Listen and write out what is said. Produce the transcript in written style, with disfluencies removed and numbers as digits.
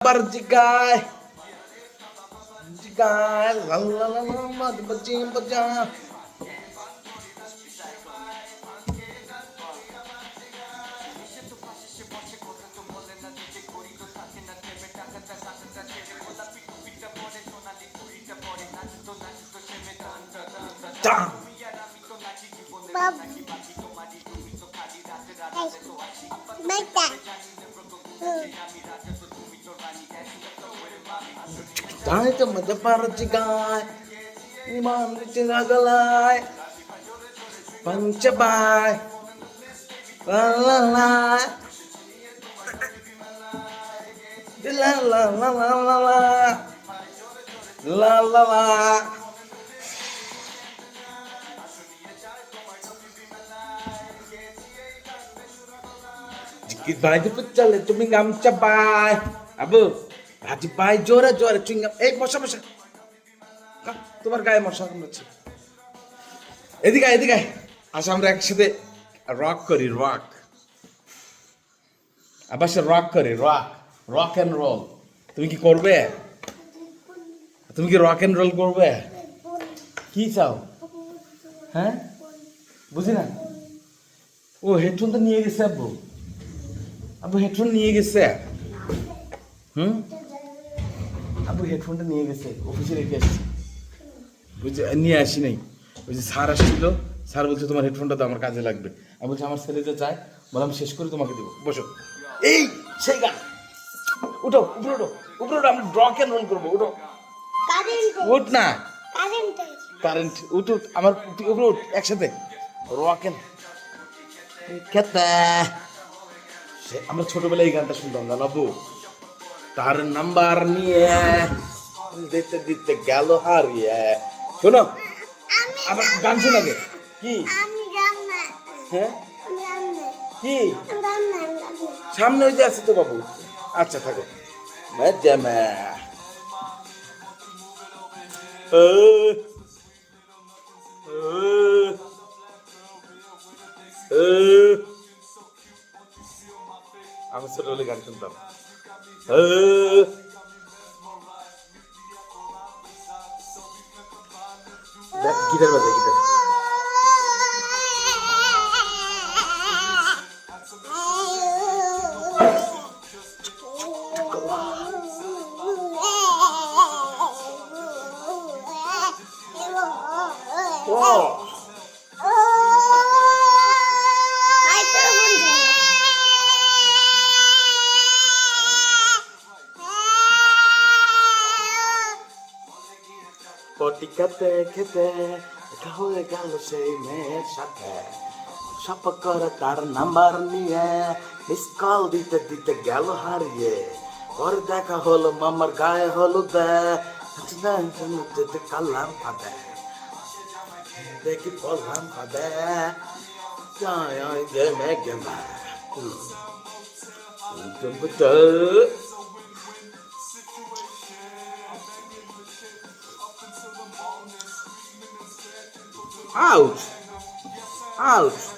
Barjigai, jigai, la la la la, mad bajim baja. Dang. Tayo to mada barjigai, imam ditinagalai, pancabai, la la la, la la la la la la, la la la. Jikit baju pecel itu minggam cabai, abu. ভাজি পাই জোরে জোরে chewing gum এই মশা মশা তোমার গায়ে মশা কামড়াচ্ছে এদিকে এদিকে আসো আমরা একসাথে রক করি রক আবার সে রক করি রক রক এন্ড রোল তুমি কি করবে তুমি কি রক এন্ড রোল করবে কি চাও হ্যাঁ বুঝি না ও হেডফোন তো নিয়ে গেছে আব্বু আব্বু হেডফোন নিয়ে গেছে আব্বু হেডফোনটা নিয়ে গেছে অফিসে রেখে আসছি বুঝছি নিয়ে আসি নাই ওই যে স্যার আসছিল স্যার বলছে তোমার হেডফোনটা তো আমার কাজে লাগবে আমি বলছি আমার ছেলে যে চায় বললাম শেষ করে তোমাকে দেবো বসো এই সেই গান উঠো উপরে উঠো উপরে উঠো আমরা রক এন্ড রোল করবো উঠো উঠ না কারেন্ট উঠ উঠ আমার উপরে উঠ একসাথে রক এন্ড খেতে আমরা ছোটবেলায় এই গানটা শুনতাম না আব্বু তার নাম্বার নিয়ে দিতে দিতে গেল হারিয়ে শোনো আমার গান শোনাবে কি হ্যাঁ কি সামনে ওই যে আছে তো বাবু আচ্ছা থাকো আমি ছোটবেলায় গান শুনতাম গিটার বাজে গিটার পটি খেতে খেতে দেখা হয়ে গেল সেই মেয়ের সাথে সপ করে তার নাম্বার নিয়ে মিস কল দিতে দিতে গেল হারিয়ে পরে দেখা হলো মামার গায়ে হলুদে কালাম ফাঁদে দেখি বললাম ফাঁদে গেমে গেমে Ouch! Ouch!